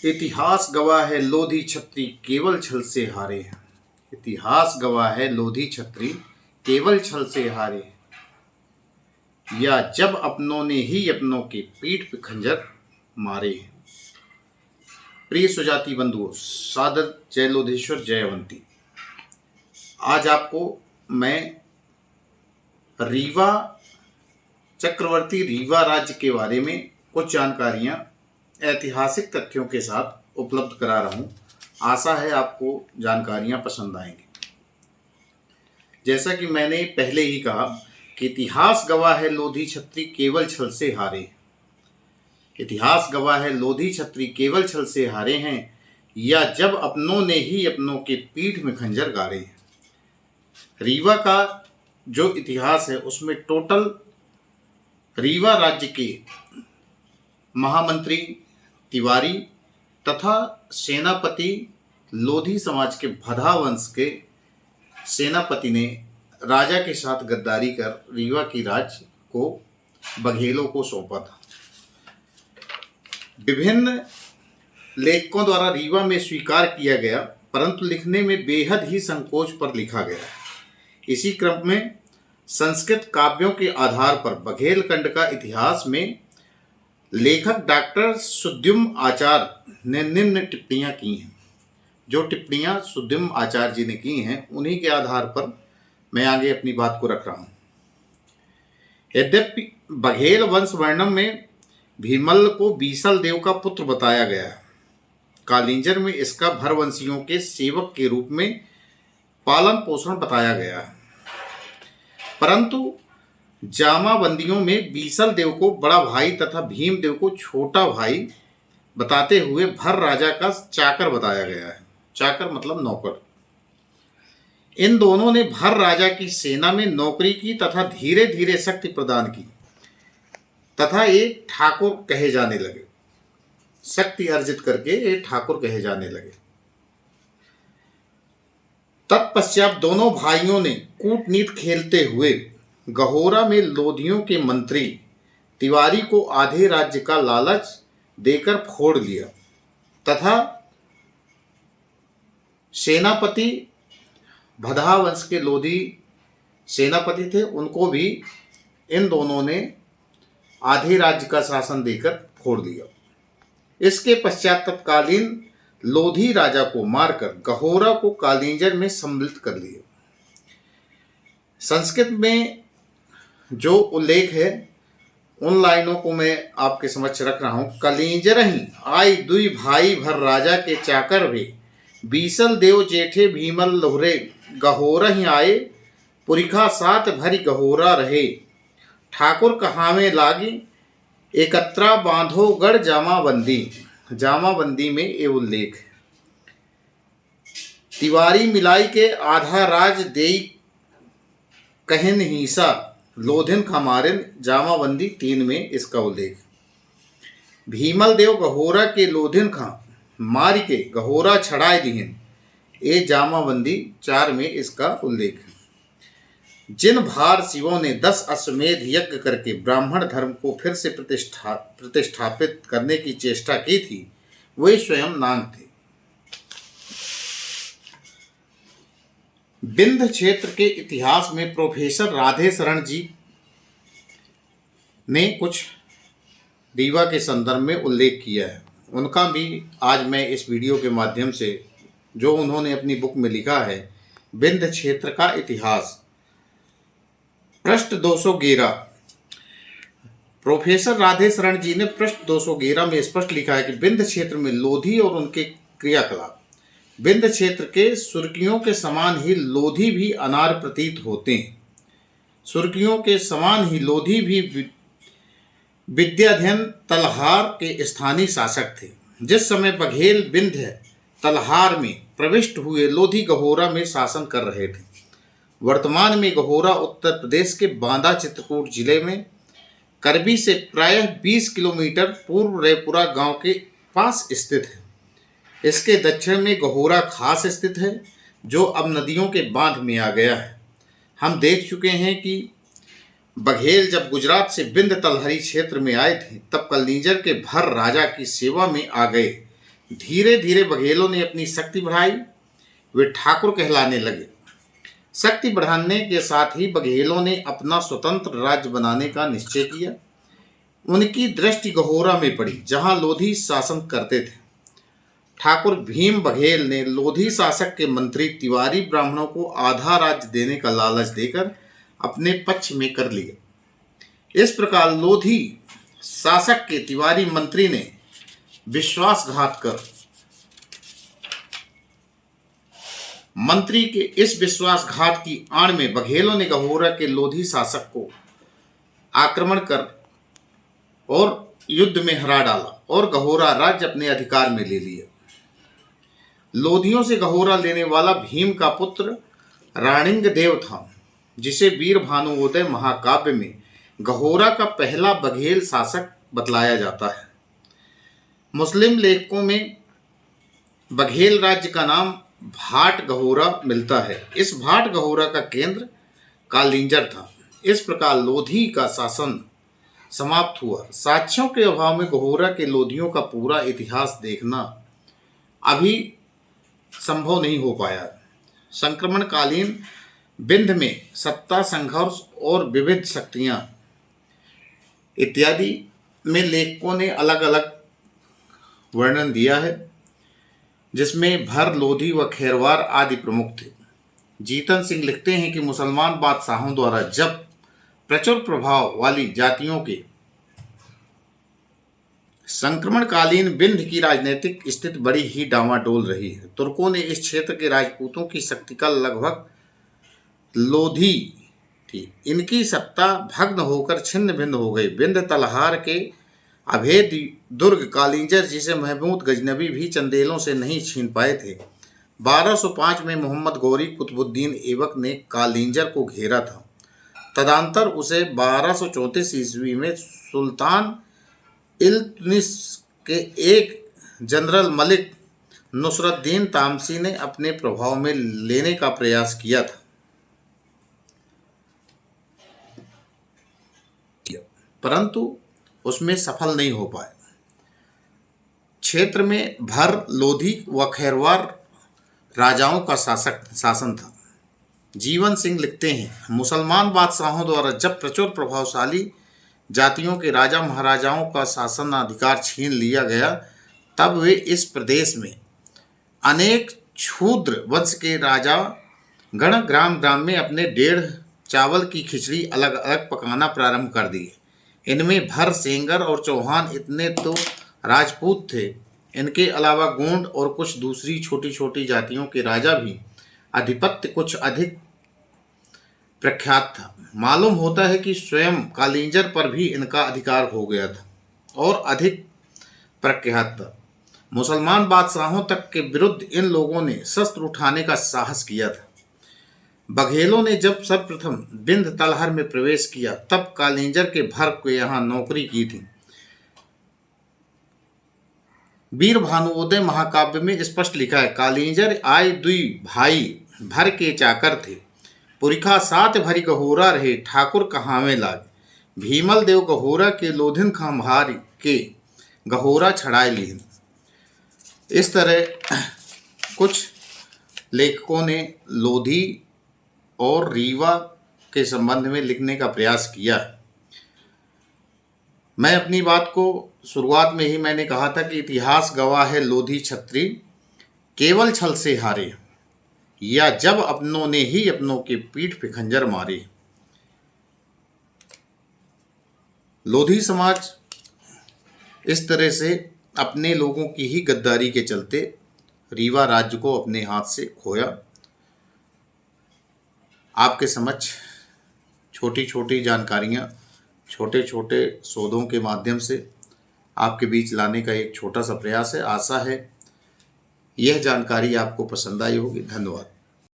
इतिहास गवाह है लोधी छत्री केवल छल से हारे। इतिहास गवाह है लोधी छत्री केवल छल से हारे। या जब अपनों ने ही अपनों के पीठ पे खंजर मारे। प्रिय सुजाति बंधुओं, सादर जय लोधेश्वर जय अवंती। आज आपको मैं रीवा चक्रवर्ती रीवा राज्य के बारे में कुछ जानकारियां ऐतिहासिक तथ्यों के साथ उपलब्ध करा रहा हूं। आशा है आपको जानकारियां पसंद आएंगी। जैसा कि मैंने पहले ही कहा कि इतिहास गवाह है लोधी छत्री केवल छल से हारे। इतिहास गवाह है लोधी छत्री केवल छल से हारे हैं, या जब अपनों ने ही अपनों के पीठ में खंजर गाड़े। रीवा का जो इतिहास है उसमें टोटल रीवा राज्य के महामंत्री तिवारी तथा सेनापति लोधी समाज के भदा वंश के सेनापति ने राजा के साथ गद्दारी कर रीवा की राज्य को बघेलों को सौंपा था। विभिन्न लेखकों द्वारा रीवा में स्वीकार किया गया, परंतु लिखने में बेहद ही संकोच पर लिखा गया। इसी क्रम में संस्कृत काव्यों के आधार पर बघेलखंड का इतिहास में लेखक डॉक्टर सुद्युम्न आचार्य ने निम्न टिप्पणियां की हैं। जो टिप्पणियां सुद्युम्न आचार्य जी ने की हैं उन्हीं के आधार पर मैं आगे अपनी बात को रख रहा हूं। यद्यपि बघेल वंश वर्णन में भीमल को बीसल देव का पुत्र बताया गया है, कालिंजर में इसका भरवंशियों के सेवक के रूप में पालन पोषण बताया गया है, परंतु जामाबंदियों में बीसल देव को बड़ा भाई तथा भीमदेव को छोटा भाई बताते हुए भर राजा का चाकर बताया गया है। चाकर मतलब नौकर। इन दोनों ने भर राजा की सेना में नौकरी की तथा धीरे धीरे शक्ति प्रदान की तथा ये ठाकुर कहे जाने लगे। शक्ति अर्जित करके ये ठाकुर कहे जाने लगे। तत्पश्चात दोनों भाइयों ने कूटनीति खेलते हुए गहोरा में लोधियों के मंत्री तिवारी को आधे राज्य का लालच देकर फोड़ लिया तथा सेनापति भदा वंश के लोधी सेनापति थे, उनको भी इन दोनों ने आधे राज्य का शासन देकर फोड़ दिया। इसके पश्चात तत्कालीन लोधी राजा को मारकर गहोरा को कालिंजर में सम्मिलित कर लिया। संस्कृत में जो उल्लेख है उन लाइनों को मैं आपके समक्ष रख रहा हूँ। कलिंजर ही आई दुई भाई भर राजा के चाकर वे, बीसल देव जेठे भीमल लोहरे, गहोरा ही आए पुरिखा सात भरी गहोरा रहे, ठाकुर कहावे लागी एकत्रा बांधो गढ़ जामाबंदी। जामाबंदी में ये उल्लेख है। तिवारी मिलाई के आधा राज देई कहन हिसा, लोधिन खमारिन जामाबंदी 3 में इसका उल्लेख। भीमल देव गहोरा के लोधिन खा मार के गहोरा छड़ाए दिहिन, ये जामाबंदी 4 में इसका उल्लेख है। जिन भार शिवों ने 10 अश्वमेध यज्ञ करके ब्राह्मण धर्म को फिर से प्रतिष्ठापित करने की चेष्टा की थी, वे स्वयं नाग थे। विंध क्षेत्र के इतिहास में प्रोफेसर राधे शरण जी ने कुछ रीवा के संदर्भ में उल्लेख किया है। उनका भी आज मैं इस वीडियो के माध्यम से, जो उन्होंने अपनी बुक में लिखा है विंध क्षेत्र का इतिहास, पृष्ठ 211, प्रोफेसर राधे शरण जी ने पृष्ठ 211 में स्पष्ट लिखा है कि विंध क्षेत्र में लोधी और उनके क्रियाकलाप। विंध्य क्षेत्र के सुर्कियों के समान ही लोधी भी अनार प्रतीत होते हैं। सुर्कियों के समान ही लोधी भी विद्याधन तलहार के स्थानीय शासक थे। जिस समय बघेल विंध्य तलहार में प्रविष्ट हुए, लोधी गहोरा में शासन कर रहे थे। वर्तमान में गहोरा उत्तर प्रदेश के बांदा चित्रकूट जिले में करबी से प्रायः 20 किलोमीटर पूर्व रेपुरा गांव के पास स्थित है। इसके दक्षिण में गहोरा खास स्थित है, जो अब नदियों के बांध में आ गया है। हम देख चुके हैं कि बघेल जब गुजरात से विंध्य तलहरी क्षेत्र में आए थे, तब कलिंजर के भर राजा की सेवा में आ गए। धीरे धीरे बघेलों ने अपनी शक्ति बढ़ाई, वे ठाकुर कहलाने लगे। शक्ति बढ़ाने के साथ ही बघेलों ने अपना स्वतंत्र राज्य बनाने का निश्चय किया। उनकी दृष्टि गहोरा में पड़ी, जहां लोधी शासन करते थे। ठाकुर भीम बघेल ने लोधी शासक के मंत्री तिवारी ब्राह्मणों को आधा राज्य देने का लालच देकर अपने पक्ष में कर लिया। इस प्रकार लोधी शासक के तिवारी मंत्री ने विश्वासघात कर मंत्री के इस विश्वासघात की आड़ में बघेलों ने गहोरा के लोधी शासक को आक्रमण कर और युद्ध में हरा डाला और गहोरा राज्य अपने अधिकार में ले लिया। लोधियों से गहोरा लेने वाला भीम का पुत्र राणिंग देव था, जिसे वीर भानुओदय महाकाव्य में गहोरा का पहला बघेल शासक बतलाया जाता है। मुस्लिम लेखकों में बघेल राज्य का नाम भाट गहोरा मिलता है। इस भाट गहोरा का केंद्र कालिंजर था। इस प्रकार लोधी का शासन समाप्त हुआ। साक्ष्यों के अभाव में गहोरा के लोधियों का पूरा इतिहास देखना अभी संभव नहीं हो पाया। संक्रमणकालीन विंध्य में सत्ता संघर्ष और विविध शक्तियां इत्यादि में लेखकों ने अलग अलग वर्णन दिया है, जिसमें भर, लोधी व खैरवार आदि प्रमुख थे। जीतन सिंह लिखते हैं कि मुसलमान बादशाहों द्वारा जब प्रचुर प्रभाव वाली जातियों के संक्रमणकालीन विंध्य की राजनीतिक स्थिति बड़ी ही डामाडोल रही है। तुर्कों ने इस क्षेत्र के राजपूतों की शक्ति का लगभग लोधी थी। इनकी सत्ता भग्न होकर छिन्न भिन्न हो गई। विंध्य तलहार के अभेद दुर्ग कालिंजर, जिसे महमूद गजनबी भी चंदेलों से नहीं छीन पाए थे। 1205 में मोहम्मद गौरी कुतुबुद्दीन ऐबक ने कालिंजर को घेरा था। तदंतर उसे 1234 ईस्वी में सुल्तान इल्तुतमिश के एक जनरल मलिक नुसरद्दीन तामसी ने अपने प्रभाव में लेने का प्रयास किया था, परंतु उसमें सफल नहीं हो पाए। क्षेत्र में भर, लोधी व खैरवार राजाओं का शासन था। जीवन सिंह लिखते हैं, मुसलमान बादशाहों द्वारा जब प्रचुर प्रभावशाली जातियों के राजा महाराजाओं का शासन अधिकार छीन लिया गया, तब वे इस प्रदेश में अनेक क्षुद्र वंश के राजा गण ग्राम ग्राम में अपने डेढ़ चावल की खिचड़ी अलग अलग पकाना प्रारंभ कर दिए। इनमें भर, सेंगर और चौहान इतने तो राजपूत थे। इनके अलावा गोंड और कुछ दूसरी छोटी छोटी जातियों के राजा भी आधिपत्य कुछ अधिक प्रख्यात था। मालूम होता है कि स्वयं कालिंजर पर भी इनका अधिकार हो गया था और अधिक प्रख्यात था। मुसलमान बादशाहों तक के विरुद्ध इन लोगों ने शस्त्र उठाने का साहस किया था। बघेलों ने जब सर्वप्रथम विंध्य तलहर में प्रवेश किया, तब कालिंजर के भर को यहाँ नौकरी की थी। वीर भानुओदय महाकाव्य में स्पष्ट लिखा है, कालिंजर आय दुई भाई भर के चाकर थे, पुरिखा सात भरी गहोरा रहे, ठाकुर कहावे लागे, भीमल देव गहोरा के लोधिन खंभारी के गहोरा छड़ाए लीन। इस तरह कुछ लेखकों ने लोधी और रीवा के संबंध में लिखने का प्रयास किया। मैं अपनी बात को शुरुआत में ही मैंने कहा था कि इतिहास गवाह है लोधी छत्री केवल छल से हारे, या जब अपनों ने ही अपनों के पीठ पे खंजर मारे। लोधी समाज इस तरह से अपने लोगों की ही गद्दारी के चलते रीवा राज्य को अपने हाथ से खोया। आपके समक्ष छोटी छोटी जानकारियाँ, छोटे छोटे शोधों के माध्यम से आपके बीच लाने का एक छोटा सा प्रयास है। आशा है यह जानकारी आपको पसंद आई होगी। धन्यवाद।